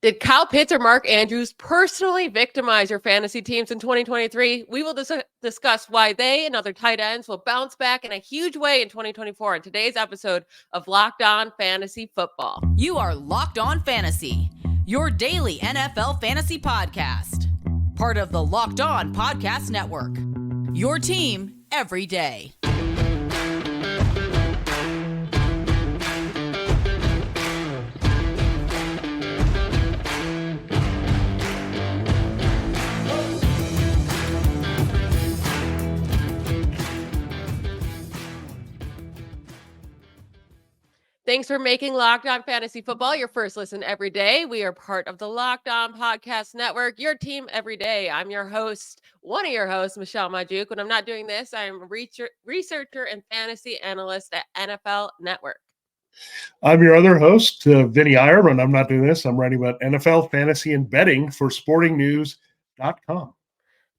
Did Kyle Pitts or Mark Andrews personally victimize your fantasy teams in 2023? We will discuss why they and other tight ends will bounce back in a huge way in 2024 in today's episode of Locked On Fantasy Football. You are Locked On Fantasy, your daily NFL fantasy podcast. Part of the Locked On Podcast Network, your team every day. Thanks for making Locked On Fantasy Football your first listen every day. We are part of the Locked On Podcast Network, your team every day. I'm your host, one of your hosts, Michelle Magdziuk. When I'm not doing this, I'm a researcher and fantasy analyst at NFL Network. I'm your other host, Vinnie Iyer. When I'm not doing this, I'm writing about NFL fantasy and betting for sportingnews.com.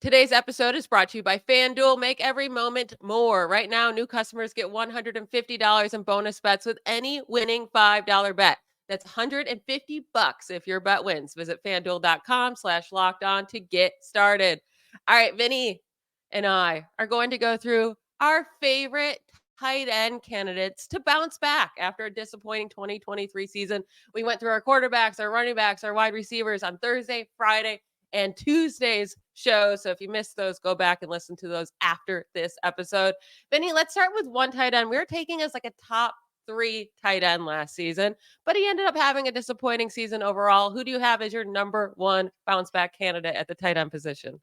Today's episode is brought to you by FanDuel. Make every moment more. Right now, new customers get $150 in bonus bets with any winning $5 bet. That's $150 if your bet wins. Visit FanDuel.com/lockedon to get started. All right, Vinny and I are going to go through our favorite tight end candidates to bounce back after a disappointing 2023 season. We went through our quarterbacks, our running backs, our wide receivers on Thursday, Friday, and Tuesday's show. So if you missed those, go back and listen to those after this episode. Vinny, let's start with one tight end. We were taking as like a top 3 tight end last season, but he ended up having a disappointing season overall. Who do you have as your number one bounce back candidate at the tight end position?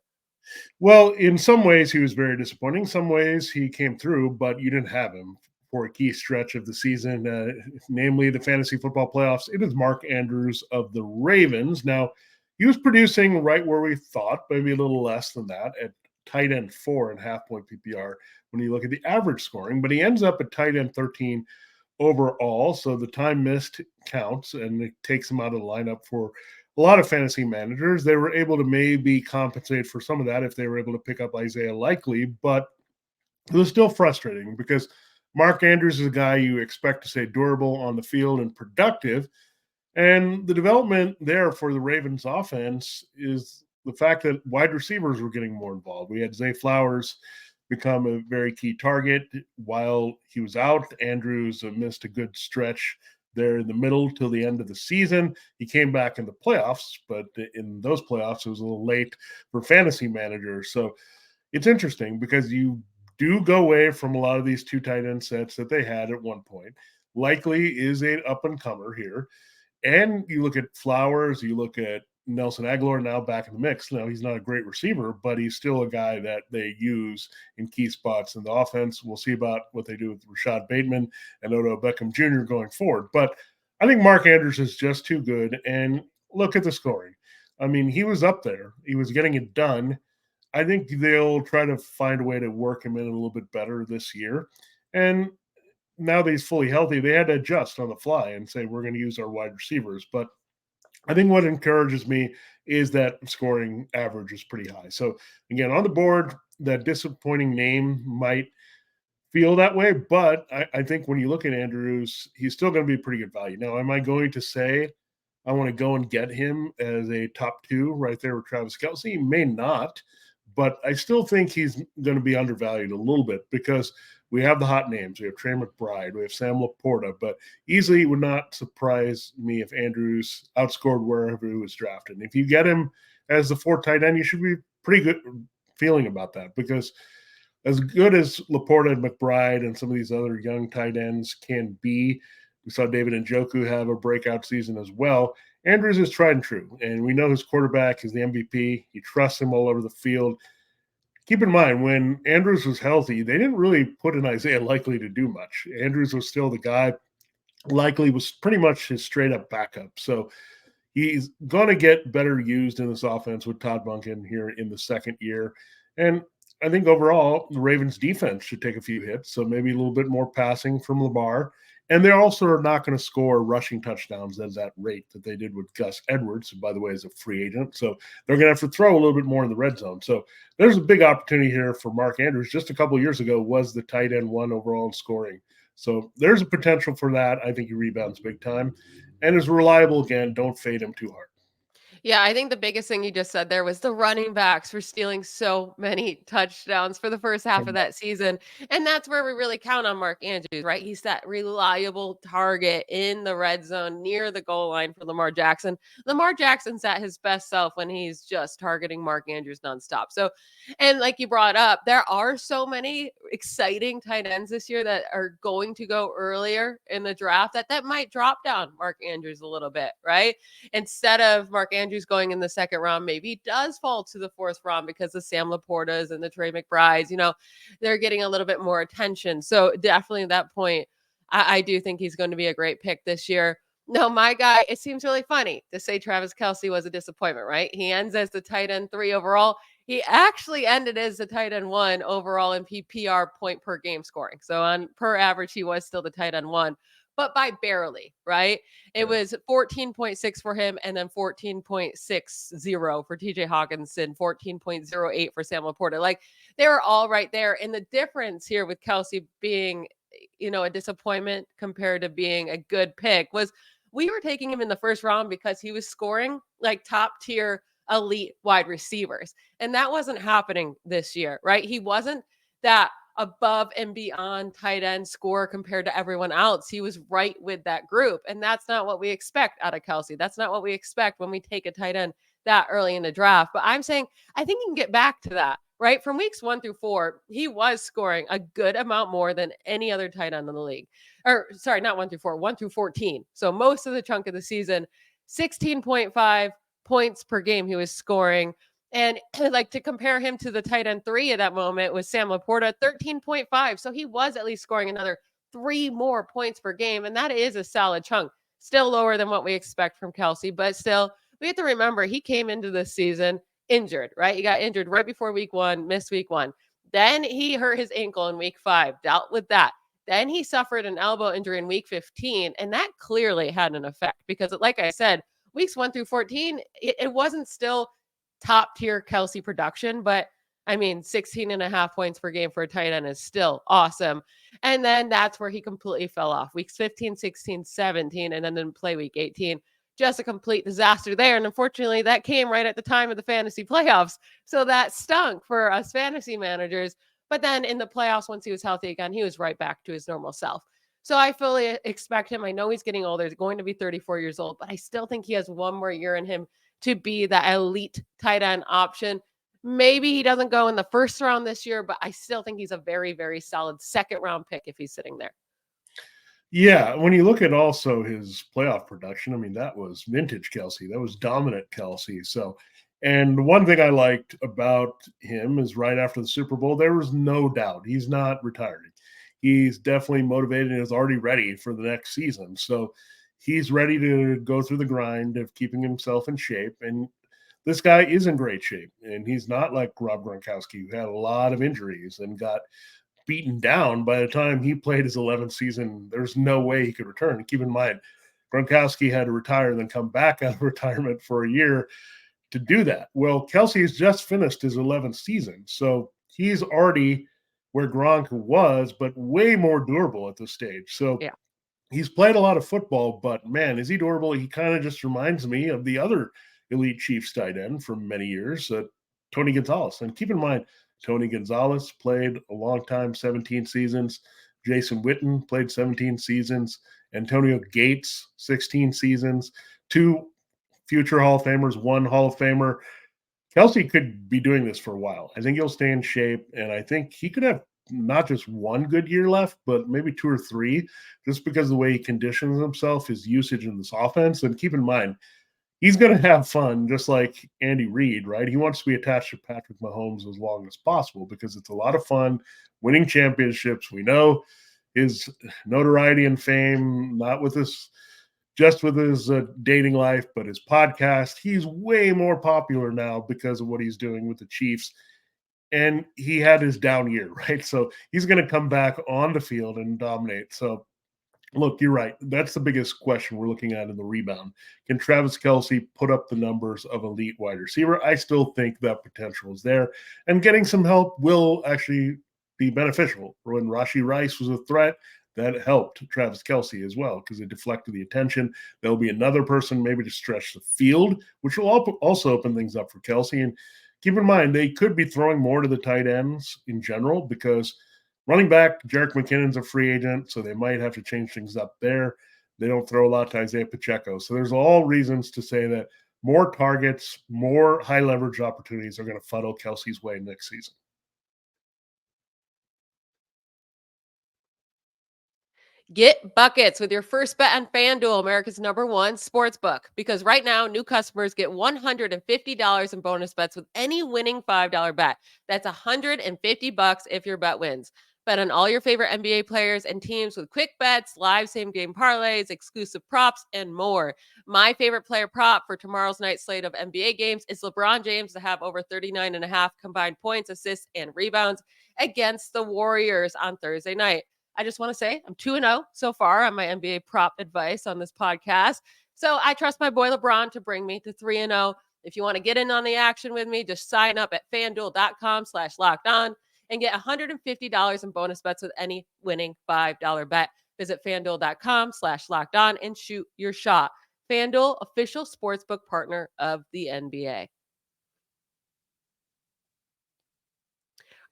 Well, in some ways, he was very disappointing. Some ways he came through, but you didn't have him for a key stretch of the season, namely the fantasy football playoffs. It is Mark Andrews of the Ravens. Now, he was producing right where we thought, maybe a little less than that, at tight end 4.5 point PPR when you look at the average scoring, but he ends up at tight end 13 overall. So the time missed counts, and it takes him out of the lineup for a lot of fantasy managers. They were able to maybe compensate for some of that if they were able to pick up Isaiah Likely, but it was still frustrating because Mark Andrews is a guy you expect to stay durable on the field and productive. And the development there for the Ravens offense is the fact that wide receivers were getting more involved. We had Zay Flowers become a very key target while he was out. Andrews missed a good stretch there in the middle till the end of the season. He came back in the playoffs, but in those playoffs, it was a little late for fantasy managers. So it's interesting because you do go away from a lot of these 2 tight end sets that they had at one point. Likely is an up-and-comer here. And you look at Flowers, you look at Nelson Aguilar now back in the mix. Now, he's not a great receiver, but he's still a guy that they use in key spots in the offense. We'll see about what they do with Rashad Bateman and Odell Beckham Jr. going forward. But I think Mark Andrews is just too good. And look at the scoring. I mean, he was up there. He was getting it done. I think they'll try to find a way to work him in a little bit better this year. And now that he's fully healthy, they had to adjust on the fly and say, we're going to use our wide receivers. But I think what encourages me is that scoring average is pretty high. So again, on the board, that disappointing name might feel that way, but I think when you look at Andrews, he's still going to be pretty good value. Now, am I going to say I want to go and get him as a top 2 right there with Travis Kelce? He may not, but I still think he's going to be undervalued a little bit because we have the hot names. We have Trey McBride. We have Sam Laporta. But easily would not surprise me if Andrews outscored wherever he was drafted. And if you get him as the 4th tight end, you should be pretty good feeling about that because as good as Laporta and McBride and some of these other young tight ends can be, we saw David Njoku have a breakout season as well. Andrews is tried and true. And we know his quarterback is the MVP. He trusts him all over the field. Keep in mind, when Andrews was healthy, they didn't really put in Isaiah Likely to do much. Andrews was still the guy. Likely was pretty much his straight-up backup. So he's going to get better used in this offense with Todd Monken here in the second year. And I think overall, the Ravens' defense should take a few hits, so maybe a little bit more passing from Lamar. And they also are not going to score rushing touchdowns at that rate that they did with Gus Edwards, who, by the way, is a free agent. So they're going to have to throw a little bit more in the red zone. So there's a big opportunity here for Mark Andrews. Just a couple of years ago was the tight end 1 overall in scoring. So there's a potential for that. I think he rebounds big time and is reliable again. Don't fade him too hard. Yeah, I think the biggest thing you just said there was the running backs for stealing so many touchdowns for the first half of that season. And that's where we really count on Mark Andrews, right? He's that reliable target in the red zone near the goal line for Lamar Jackson. Lamar Jackson's at his best self when he's just targeting Mark Andrews nonstop. So, and like you brought up, there are so many exciting tight ends this year that are going to go earlier in the draft that might drop down Mark Andrews a little bit, right? Instead of Mark Andrews going in the second round, maybe he does fall to the fourth round because the Sam Laportas and the Trey McBrides, they're getting a little bit more attention. So definitely at that point, I do think he's going to be a great pick this year. No, my guy, it seems really funny to say Travis Kelce was a disappointment, right? He ends as the tight end 3 overall. He actually ended as the tight end 1 overall in PPR point per game scoring. So on per average, he was still the tight end 1, but by barely, right? It was 14.6 for him and then 14.60 for TJ Hawkinson, 14.08 for Sam Laporta. Like they were all right there. And the difference here with Kelce being, a disappointment compared to being a good pick was we were taking him in the first round because he was scoring like top tier elite wide receivers. And that wasn't happening this year, right? He wasn't that above and beyond tight end score compared to everyone else. He was right with that group. And that's not what we expect out of Kelce. That's not what we expect when we take a tight end that early in the draft. But I'm saying I think he can get back to that, right? From weeks 1 through 4, he was scoring a good amount more than any other tight end in the league. Or sorry, not 1 through 4, 1 through 14. So most of the chunk of the season, 16.5 points per game he was scoring. And like to compare him to the tight end 3 at that moment was Sam Laporta, 13.5. So he was at least scoring another 3 more points per game. And that is a solid chunk. Still lower than what we expect from Kelce, but still, we have to remember he came into this season injured, right? He got injured right before week 1, missed week 1. Then he hurt his ankle in week 5, dealt with that. Then he suffered an elbow injury in week 15. And that clearly had an effect because, like I said, weeks 1 through 14, it wasn't still top tier Kelce production, but I mean, 16.5 points per game for a tight end is still awesome. And then that's where he completely fell off weeks 15, 16, 17, and then didn't play week 18. Just a complete disaster there. And unfortunately, that came right at the time of the fantasy playoffs. So that stunk for us fantasy managers. But then in the playoffs, once he was healthy again, he was right back to his normal self. So I fully expect him. I know he's getting older. He's going to be 34 years old, but I still think he has one more year in him to be that elite tight end option. Maybe he doesn't go in the first round this year, but I still think he's a very, very solid second round pick if he's sitting there. Yeah, when you look at also his playoff production, I mean, that was vintage Kelce. That was dominant Kelce. So, and one thing I liked about him is right after the Super Bowl, there was no doubt he's not retiring. He's definitely motivated and is already ready for the next season. So he's ready to go through the grind of keeping himself in shape. And this guy is in great shape. And he's not like Rob Gronkowski, who had a lot of injuries and got beaten down by the time he played his 11th season. There's no way he could return. Keep in mind, Gronkowski had to retire and then come back out of retirement for a year to do that. Well, Kelce has just finished his 11th season. So he's already where Gronk was, but way more durable at this stage. So yeah. He's played a lot of football, but man, is he durable? He kind of just reminds me of the other elite Chiefs tight end from many years, Tony Gonzalez. And keep in mind, Tony Gonzalez played a long time, 17 seasons. Jason Witten played 17 seasons. Antonio Gates, 16 seasons. 2 future Hall of Famers, 1 Hall of Famer. Kelce could be doing this for a while. I think he'll stay in shape, and I think he could have not just 1 good year left, but maybe 2 or 3, just because of the way he conditions himself, his usage in this offense. And keep in mind, he's going to have fun, just like Andy Reid, right? He wants to be attached to Patrick Mahomes as long as possible because it's a lot of fun winning championships. We know his notoriety and fame, not with his just with his dating life, but his podcast. He's way more popular now because of what he's doing with the Chiefs. And he had his down year, right? So he's going to come back on the field and dominate. So look, you're right. That's the biggest question we're looking at in the rebound. Can Travis Kelce put up the numbers of elite wide receiver? I still think that potential is there. And getting some help will actually be beneficial. When Rashee Rice was a threat, that helped Travis Kelce as well because it deflected the attention. There'll be another person maybe to stretch the field, which will also open things up for Kelce. And keep in mind, they could be throwing more to the tight ends in general because running back, Jerick McKinnon's a free agent, so they might have to change things up there. They don't throw a lot to Isaiah Pacheco. So there's all reasons to say that more targets, more high leverage opportunities are going to funnel Kelce's way next season. Get buckets with your first bet on FanDuel, America's #1 sportsbook. Because right now, new customers get $150 in bonus bets with any winning $5 bet. That's $150 if your bet wins. Bet on all your favorite NBA players and teams with quick bets, live same-game parlays, exclusive props, and more. My favorite player prop for tomorrow's night slate of NBA games is LeBron James to have over 39.5 combined points, assists, and rebounds against the Warriors on Thursday night. I just want to say I'm 2-0 so far on my NBA prop advice on this podcast. So I trust my boy LeBron to bring me to 3-0. If you want to get in on the action with me, just sign up at fanduel.com/lockedon and get $150 in bonus bets with any winning $5 bet. Visit fanduel.com/lockedon and shoot your shot. FanDuel, official sportsbook partner of the NBA.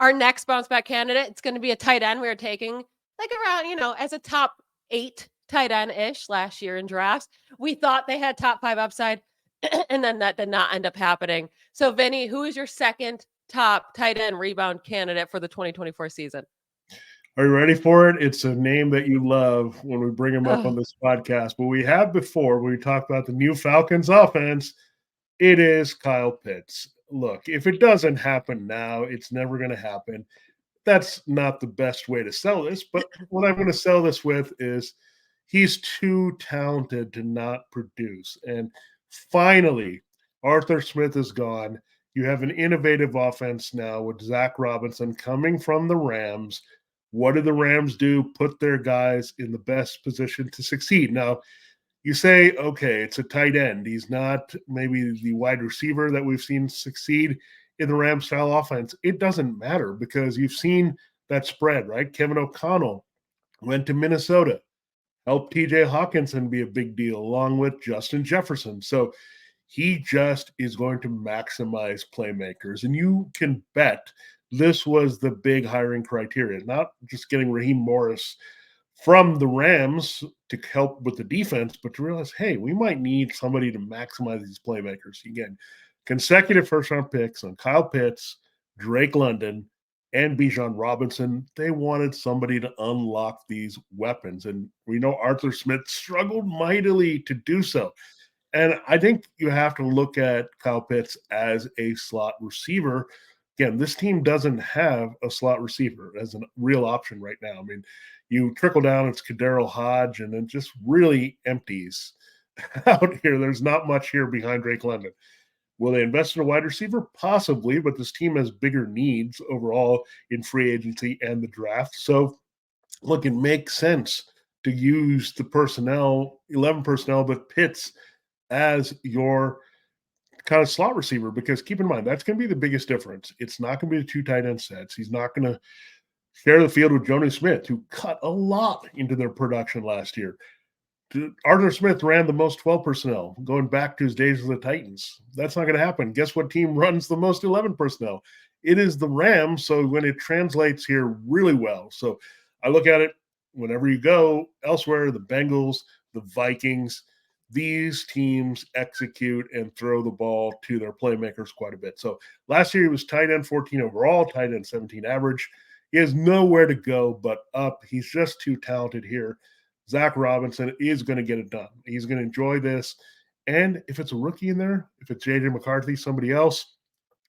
Our next bounce back candidate, it's going to be a tight end we are taking like around, as a top 8 tight end-ish last year in drafts. We thought they had top 5 upside, and then that did not end up happening. So, Vinny, who is your second top tight end rebound candidate for the 2024 season? Are you ready for it? It's a name that you love when we bring him up on this podcast. But we have before, when we talked about the new Falcons offense, it is Kyle Pitts. Look, if it doesn't happen now, it's never going to happen. That's not the best way to sell this, but what I'm going to sell this with is he's too talented to not produce. And finally, Arthur Smith is gone. You have an innovative offense now with Zach Robinson coming from the Rams. What do the Rams do? Put their guys in the best position to succeed. Now, you say, okay, it's a tight end. He's not maybe the wide receiver that we've seen succeed in the Rams style offense. It doesn't matter because you've seen that spread, right? Kevin O'Connell went to Minnesota, helped TJ Hawkinson be a big deal along with Justin Jefferson. So he just is going to maximize playmakers. And you can bet this was the big hiring criteria, not just getting Raheem Morris from the Rams to help with the defense, but to realize, hey, we might need somebody to maximize these playmakers. Again, consecutive first-round picks on Kyle Pitts, Drake London, and Bijan Robinson. They wanted somebody to unlock these weapons. And we know Arthur Smith struggled mightily to do so. And I think you have to look at Kyle Pitts as a slot receiver. Again, this team doesn't have a slot receiver as a real option right now. I mean, you trickle down, it's Kadero Hodge, and it just really empties out here. There's not much here behind Drake London. Will they invest in a wide receiver? Possibly, but this team has bigger needs overall in free agency and the draft. So, look, it makes sense to use the personnel, 11 personnel, but Pitts as your kind of slot receiver, because keep in mind, that's going to be the biggest difference. It's not going to be the 2 tight end sets. He's not going to share the field with Jonnu Smith, who cut a lot into their production last year. Arthur Smith ran the most 12 personnel going back to his days with the Titans. That's not going to happen. Guess what team runs the most 11 personnel? It is the Rams. So when it translates here really well. So I look at it whenever you go elsewhere, the Bengals, the Vikings, these teams execute and throw the ball to their playmakers quite a bit. So last year he was tight end 14 overall, tight end 17 average. He has nowhere to go but up. He's just too talented here. Zach Robinson is going to get it done. He's going to enjoy this. And if it's a rookie in there, if it's J.J. McCarthy, somebody else,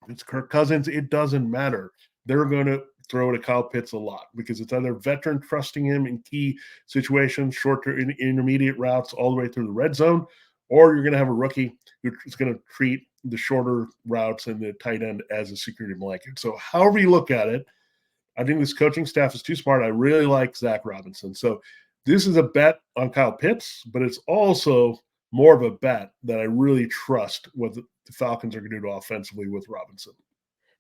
if it's Kirk Cousins, it doesn't matter. They're going to throw to Kyle Pitts a lot because it's either veteran trusting him in key situations, short to intermediate routes all the way through the red zone, or you're going to have a rookie who's going to treat the shorter routes and the tight end as a security blanket. So however you look at it, I think this coaching staff is too smart. I really like Zach Robinson. So this is a bet on Kyle Pitts, but it's also more of a bet that I really trust what the Falcons are going to do offensively with Robinson.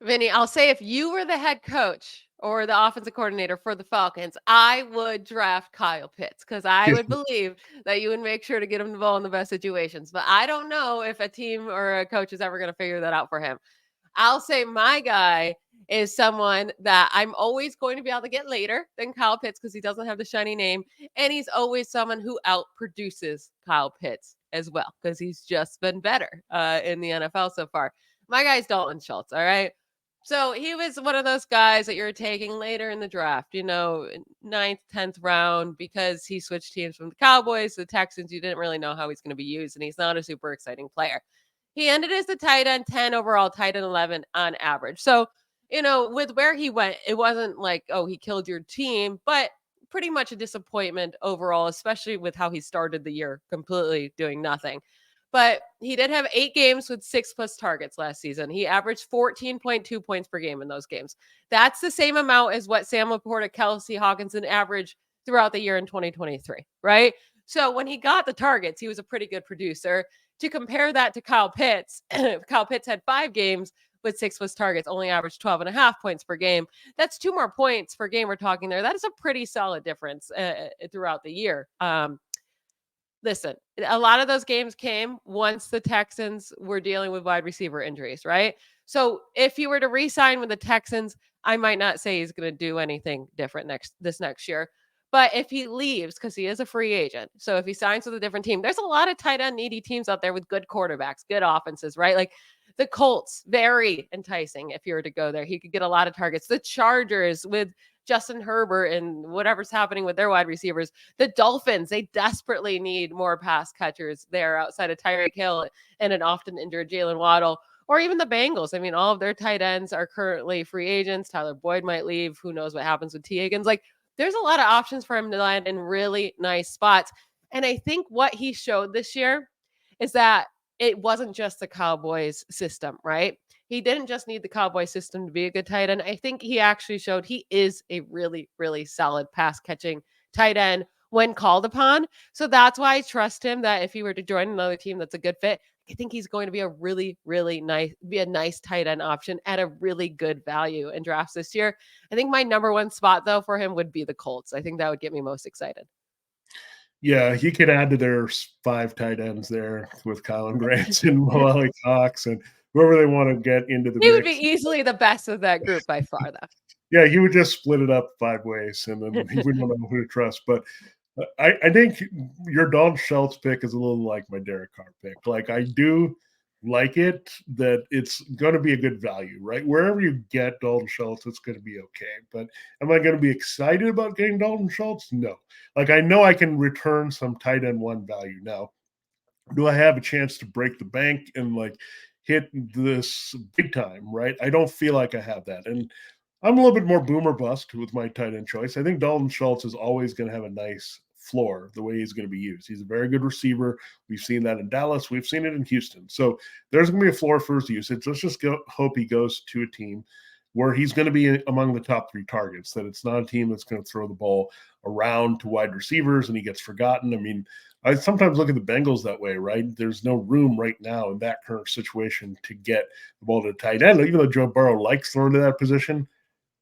Vinny, I'll say if you were the head coach or the offensive coordinator for the Falcons, I would draft Kyle Pitts because I would believe that you would make sure to get him the ball in the best situations. But I don't know if a team or a coach is ever going to figure that out for him. I'll say my guy is someone that I'm always going to be able to get later than Kyle Pitts because he doesn't have the shiny name. And he's always someone who outproduces Kyle Pitts as well because he's just been better in the NFL so far. My guy's Dalton Schultz. All right. So he was one of those guys that you're taking later in the draft, ninth, 10th round, because he switched teams from the Cowboys to the Texans. You didn't really know how he's going to be used, and he's not a super exciting player. He ended as the tight end 10 overall, tight end 11 on average. So, with where he went, it wasn't like, oh, he killed your team, but pretty much a disappointment overall, especially with how he started the year completely doing nothing. But he did have 8 games with 6+ targets last season. He averaged 14.2 points per game in those games. That's the same amount as what Sam Laporta, Kelce, Hawkinson averaged throughout the year in 2023, right? So when he got the targets, he was a pretty good producer. To compare that to Kyle Pitts, Kyle Pitts had 5 games with 6+ targets, only averaged 12.5 points per game. That's 2 more points per game we're talking there. That is a pretty solid difference throughout the year. Listen, a lot of those games came once the Texans were dealing with wide receiver injuries, right? So if he were to re-sign with the Texans, I might not say he's going to do anything different this next year. But if he leaves, because he is a free agent, so if he signs with a different team, there's a lot of tight end needy teams out there with good quarterbacks, good offenses, right? Like the Colts, very enticing if you were to go there. He could get a lot of targets. The Chargers with Justin Herbert and whatever's happening with their wide receivers. The Dolphins, they desperately need more pass catchers there outside of Tyreek Hill and an often injured Jalen Waddle. Or even the Bengals. I mean, all of their tight ends are currently free agents. Tyler Boyd might leave. Who knows what happens with T. Higgins? Like, there's a lot of options for him to land in really nice spots. And I think what he showed this year is that it wasn't just the Cowboys system, right? He didn't just need the Cowboy system to be a good tight end. I think he actually showed he is a really, really solid pass catching tight end when called upon. So that's why I trust him that if he were to join another team that's a good fit, I think he's going to be a really, really nice tight end option at a really good value in drafts this year. I think my number one spot though for him would be the Colts. I think that would get me most excited. Yeah, he could add to their 5 tight ends there with Colin Grant and Molly Cox and whoever they want to get into the He mix. would be easily the best of that group by far, though. Yeah, he would just split it up 5 ways, and then he wouldn't know who to trust. But I think your Dalton Schultz pick is a little like my Derek Carr pick. Like, I do like it that it's going to be a good value, right? Wherever you get Dalton Schultz, it's going to be okay. But am I going to be excited about getting Dalton Schultz? No. Like, I know I can return some tight end 1 value now. Do I have a chance to break the bank and like hit this big time, right? I don't feel like I have that. And I'm a little bit more boomer bust with my tight end choice. I think Dalton Schultz is always going to have a nice floor the way he's going to be used. He's a very good receiver. We've seen that in Dallas. We've seen it in Houston. So there's going to be a floor for his usage. Let's just hope he goes to a team where he's going to be among the top 3 targets, that it's not a team that's going to throw the ball around to wide receivers and he gets forgotten. I mean, I sometimes look at the Bengals that way, right? There's no room right now in that current situation to get the ball to the tight end. Even though Joe Burrow likes throwing to that position,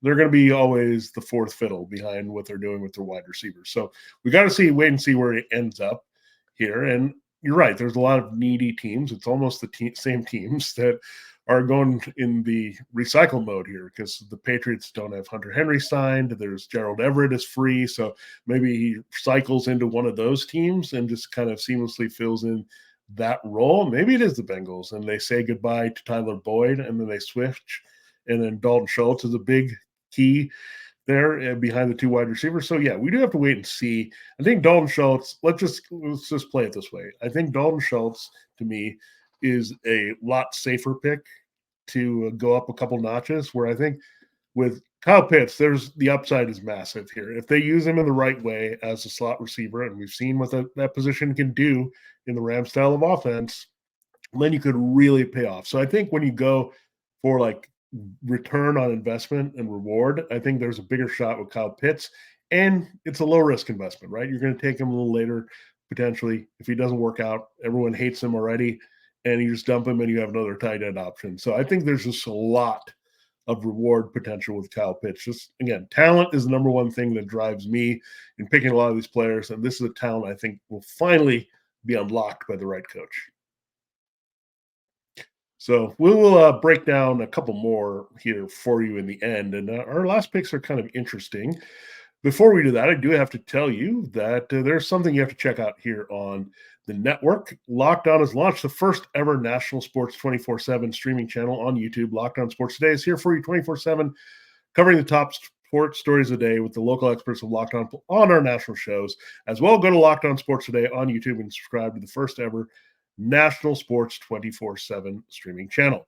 they're going to be always the 4th fiddle behind what they're doing with their wide receivers. So we got to wait and see where it ends up here. And you're right. There's a lot of needy teams. It's almost the same teams that are going in the recycle mode here because the Patriots don't have Hunter Henry signed. There's Gerald Everett is free. So maybe he cycles into one of those teams and just kind of seamlessly fills in that role. Maybe it is the Bengals and they say goodbye to Tyler Boyd and then they switch. And then Dalton Schultz is a big key there behind the 2 wide receivers. So yeah, we do have to wait and see. I think Dalton Schultz, let's just play it this way. I think Dalton Schultz to me is a lot safer pick to go up a couple notches, where I think with Kyle Pitts, there's the upside is massive here. If they use him in the right way as a slot receiver, and we've seen what that position can do in the Rams style of offense, then you could really pay off. So I think when you go for like return on investment and reward, I think there's a bigger shot with Kyle Pitts, and it's a low risk investment, right? You're going to take him a little later, potentially. If he doesn't work out, everyone hates him already, and you just dump him and you have another tight end option. So I think there's just a lot of reward potential with Kyle Pitts. Just, again, talent is the number one thing that drives me in picking a lot of these players, and this is a talent I think will finally be unlocked by the right coach. So we will break down a couple more here for you in the end, and our last picks are kind of interesting. Before we do that, I do have to tell you that there's something you have to check out here on the network. Locked On has launched the first ever national sports 24/7 streaming channel on YouTube. Locked On Sports Today is here for you 24/7, covering the top sports stories of the day with the local experts of Locked On our national shows. As well, go to Locked On Sports Today on YouTube and subscribe to the first ever national sports 24/7 streaming channel.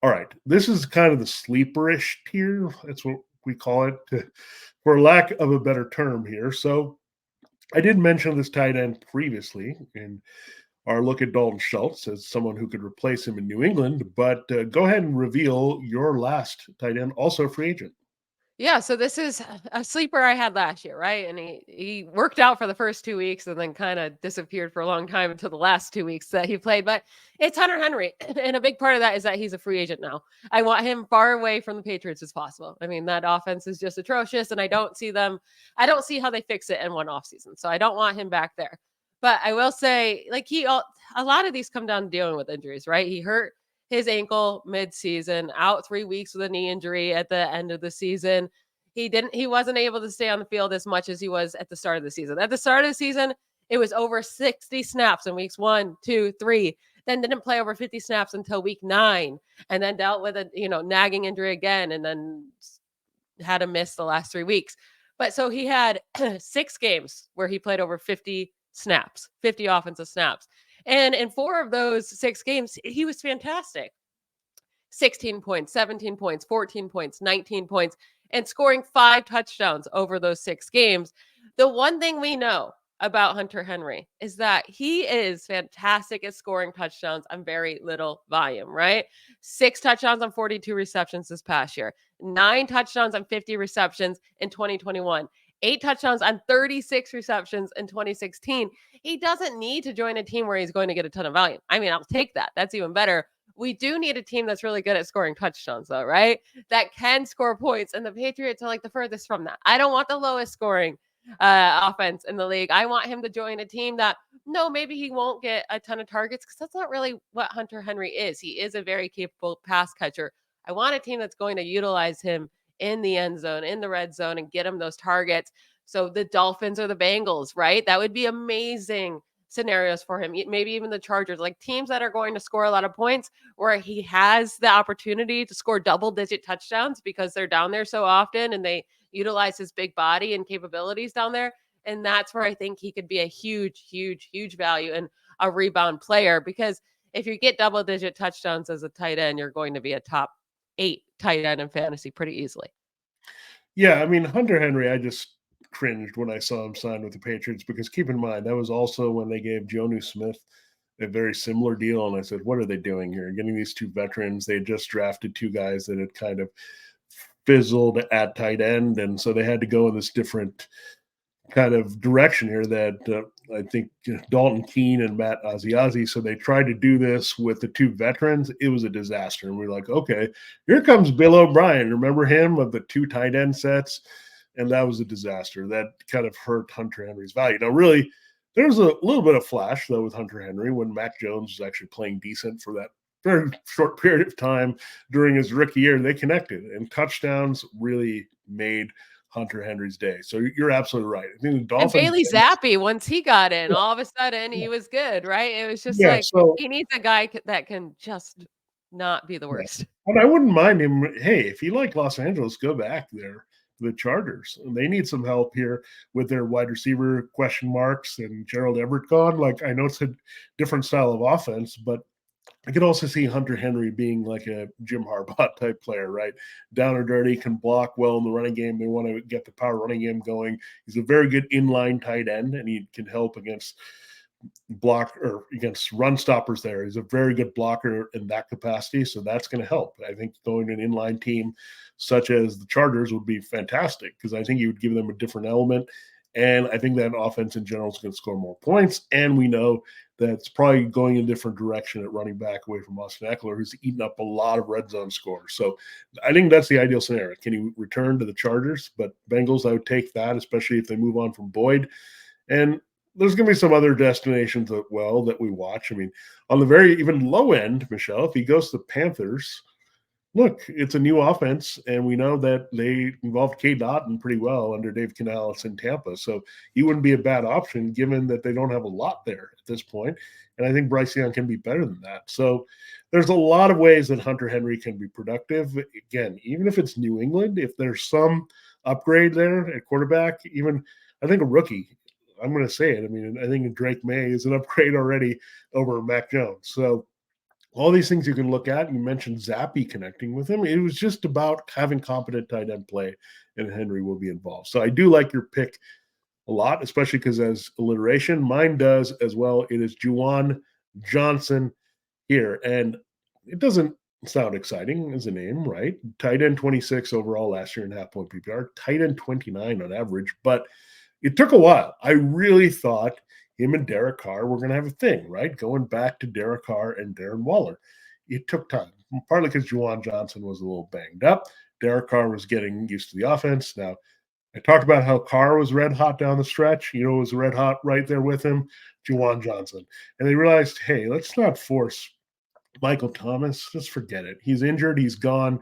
All right, this is kind of the sleeperish tier. That's what we call it, for lack of a better term here. So I did mention this tight end previously in our look at Dalton Schultz as someone who could replace him in New England, but go ahead and reveal your last tight end, also free agent. Yeah, so this is a sleeper I had last year, right? And he worked out for the first 2 weeks and then kind of disappeared for a long time until the last 2 weeks that he played. But it's Hunter Henry. And a big part of that is that he's a free agent now. I want him far away from the Patriots as possible. I mean, that offense is just atrocious, and I don't see how they fix it in one offseason. So I don't want him back there. But I will say, like, a lot of these come down to dealing with injuries, right? He hurt his ankle mid-season, out 3 weeks with a knee injury at the end of the season. He wasn't able to stay on the field as much as he was at the start of the season. At the start of the season, it was over 60 snaps in weeks 1, 2, 3. Then didn't play over 50 snaps until week 9, and then dealt with a nagging injury again, and then had to miss the last 3 weeks. But so he had 6 games where he played over 50 snaps, 50 offensive snaps. And in 4 of those 6 games, he was fantastic. 16 points, 17 points, 14 points, 19 points, and scoring 5 touchdowns over those 6 games. The one thing we know about Hunter Henry is that he is fantastic at scoring touchdowns on very little volume, right? 6 touchdowns on 42 receptions this past year, 9 touchdowns on 50 receptions in 2021. 8 touchdowns on 36 receptions in 2016. He doesn't need to join a team where he's going to get a ton of volume. I mean, I'll take that. That's even better. We do need a team that's really good at scoring touchdowns, though, right? That can score points. And the Patriots are like the furthest from that. I don't want the lowest scoring offense in the league. I want him to join a team that, no, maybe he won't get a ton of targets, because that's not really what Hunter Henry is. He is a very capable pass catcher. I want a team that's going to utilize him in the end zone, in the red zone, and get him those targets. So the Dolphins or the Bengals, right? That would be amazing scenarios for him. Maybe even the Chargers, like teams that are going to score a lot of points where he has the opportunity to score double-digit touchdowns because they're down there so often and they utilize his big body and capabilities down there. And that's where I think he could be a huge, huge, huge value and a rebound player, because if you get double-digit touchdowns as a tight end, you're going to be a top 8 tight end in fantasy pretty easily. Yeah, I mean, Hunter Henry, I just cringed when I saw him sign with the Patriots, because keep in mind, that was also when they gave Jonnu Smith a very similar deal. And I said, what are they doing here? Getting these 2 veterans. They had just drafted 2 guys that had kind of fizzled at tight end. And so they had to go in this different kind of direction here that I think Dalton Keene and Matt Asiasi. So they tried to do this with the 2 veterans. It was a disaster. And we're like, okay, here comes Bill O'Brien. Remember him of the 2 tight end sets? And that was a disaster. That kind of hurt Hunter Henry's value. Now, really, there's a little bit of flash, though, with Hunter Henry when Mac Jones was actually playing decent for that very short period of time during his rookie year. They connected, and touchdowns really made Hunter Henry's day. So you're absolutely right. I think the Dolphins. And Bailey Zappi, once he got in, all of a sudden he was good, right? It was just he needs a guy that can just not be the worst. And I wouldn't mind him. Hey, if you like Los Angeles, go back there. The Chargers, and they need some help here with their wide receiver question marks and Gerald Everett gone. Like, I know it's a different style of offense, but I could also see Hunter Henry being like a Jim Harbaugh type player, right? Down and dirty, can block well in the running game. They want to get the power running game going. He's a very good inline tight end, and he can help against run stoppers there. He's a very good blocker in that capacity, so that's going to help. I think going to an inline team such as the Chargers would be fantastic, because I think you would give them a different element, and I think that offense in general is going to score more points. And we know that's probably going in a different direction at running back away from Austin Eckler, who's eaten up a lot of red zone scores. So I think that's the ideal scenario. Can he return to the Chargers? But Bengals, I would take that, especially if they move on from Boyd. And there's going to be some other destinations that we watch. I mean, on the very even low end, Michelle, if he goes to the Panthers, look, it's a new offense, and we know that they involved K. Dotton pretty well under Dave Canales in Tampa. So he wouldn't be a bad option given that they don't have a lot there at this point. And I think Bryce Young can be better than that. So there's a lot of ways that Hunter Henry can be productive. Again, even if it's New England, if there's some upgrade there at quarterback, even I think a rookie, I'm going to say it. I mean, I think Drake May is an upgrade already over Mac Jones. So all these things you can look at. You mentioned Zappy connecting with him. It was just about having competent tight end play, and Henry will be involved. So I do like your pick a lot, especially because as alliteration, mine does as well. It is Juwan Johnson here. And it doesn't sound exciting as a name, right? Tight end 26 overall last year in half-point PPR, tight end 29 on average. But it took a while. I really thought him and Derek Carr were going to have a thing, right? Going back to Derek Carr and Darren Waller. It took time, partly because Juwan Johnson was a little banged up. Derek Carr was getting used to the offense. Now, I talked about how Carr was red hot down the stretch. You know, it was red hot right there with him, Juwan Johnson. And they realized, hey, let's not force Michael Thomas. Just forget it. He's injured. He's gone.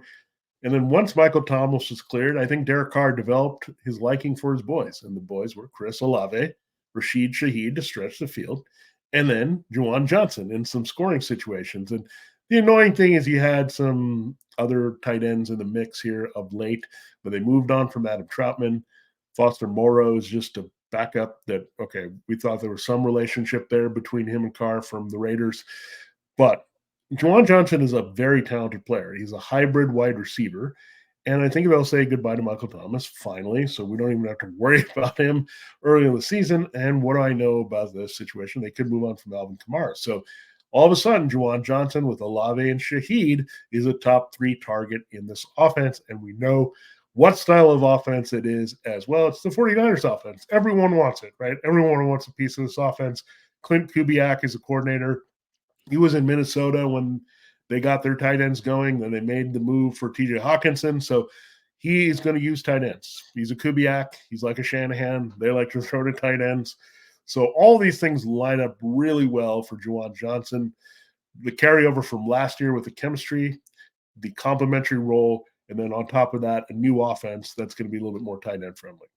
And then once Michael Thomas was cleared, I think Derek Carr developed his liking for his boys. And the boys were Chris Olave, Rashid Shaheed to stretch the field, and then Juwan Johnson in some scoring situations. And the annoying thing is he had some other tight ends in the mix here of late, but they moved on from Adam Troutman. Foster Moreau is just a backup that, okay, we thought there was some relationship there between him and Carr from the Raiders. But Juwan Johnson is a very talented player. He's a hybrid wide receiver. And I think they'll say goodbye to Michael Thomas finally, so we don't even have to worry about him early in the season. And what do I know about this situation? They could move on from Alvin Kamara. So all of a sudden, Juwan Johnson with Olave and Shaheed is a top 3 target in this offense. And we know what style of offense it is as well. It's the 49ers offense. Everyone wants it, right? Everyone wants a piece of this offense. Clint Kubiak is a coordinator. He was in Minnesota when they got their tight ends going, then they made the move for TJ Hawkinson. So he's going to use tight ends. He's a Kubiak. He's like a Shanahan. They like to throw to tight ends. So all these things line up really well for Juwan Johnson. The carryover from last year with the chemistry, the complementary role, and then on top of that, a new offense that's going to be a little bit more tight end friendly.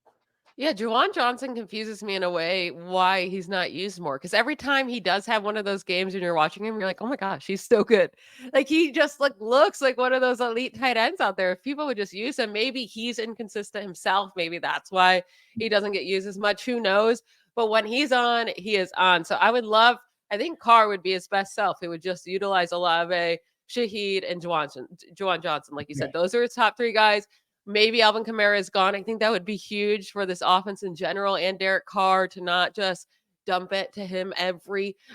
Yeah, Juwan Johnson confuses me in a way why he's not used more. Because every time he does have one of those games and you're watching him, you're like, oh my gosh, he's so good. Like he just looks like one of those elite tight ends out there. If people would just use him, maybe he's inconsistent himself. Maybe that's why he doesn't get used as much. Who knows? But when he's on, he is on. So I think Carr would be his best self. He would just utilize Olave, Shaheed, and Juwan Johnson. Like you said, those are his top 3 guys. Maybe Alvin Kamara is gone. I think that would be huge for this offense in general and Derek Carr to not just dump it to him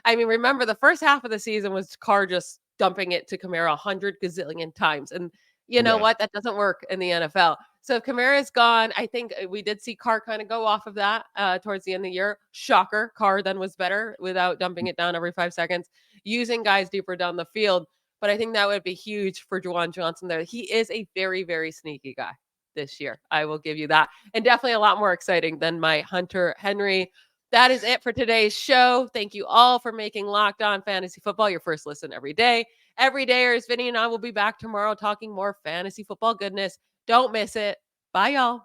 remember the first half of the season was Carr just dumping it to Kamara 100 gazillion times. And you know what? That doesn't work in the NFL. So if Kamara is gone, I think we did see Carr kind of go off of that towards the end of the year. Shocker. Carr then was better without dumping it down every 5 seconds, using guys deeper down the field. But I think that would be huge for Juwan Johnson there. He is a very, very sneaky guy this year. I will give you that. And definitely a lot more exciting than my Hunter Henry. That is it for today's show. Thank you all for making Locked On Fantasy Football your first listen every day. Every dayers, Vinnie and I will be back tomorrow talking more fantasy football goodness. Don't miss it. Bye, y'all.